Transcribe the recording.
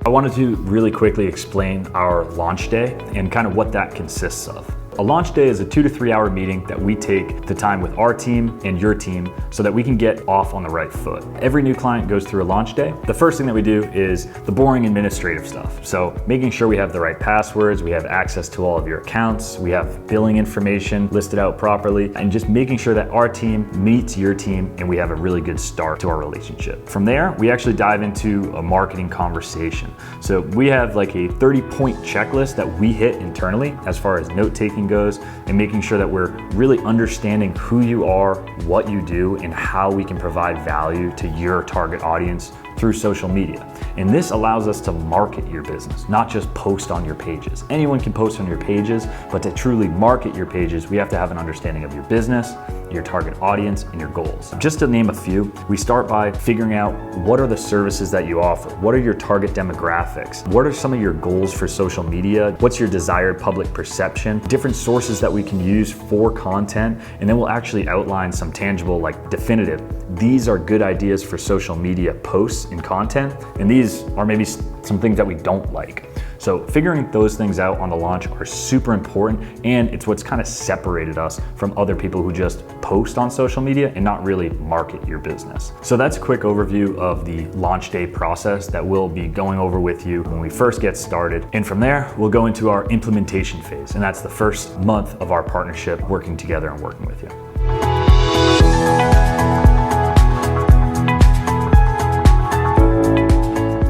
I wanted to really quickly explain our launch day and kind of what that consists of. A launch day is a 2 to 3 hour meeting that we take the time with our team and your team so that we can get off on the right foot. Every new client goes through a launch day. The first thing that we do is the boring administrative stuff. So making sure we have the right passwords, we have access to all of your accounts, we have billing information listed out properly, and just making sure that our team meets your team and we have a really good start to our relationship. From there, we actually dive into a marketing conversation. So we have like a 30-point checklist that we hit internally as far as note-taking goes, and making sure that we're really understanding who you are, what you do, and how we can provide value to your target audience through social media. And this allows us to market your business, not just post on your pages. Anyone can post on your pages, but to truly market your pages, we have to have an understanding of your business, your target audience, and your goals. Just to name a few, we start by figuring out what are the services that you offer? What are your target demographics? What are some of your goals for social media? What's your desired public perception? Different sources that we can use for content, and then we'll actually outline some tangible, like definitive, these are good ideas for social media posts and content, and these are maybe some things that we don't like. So figuring those things out on the launch are super important, and it's what's kind of separated us from other people who just post on social media and not really market your business. So that's a quick overview of the launch day process that we'll be going over with you when we first get started. And from there, we'll go into our implementation phase, and that's the first month of our partnership working together and working with you.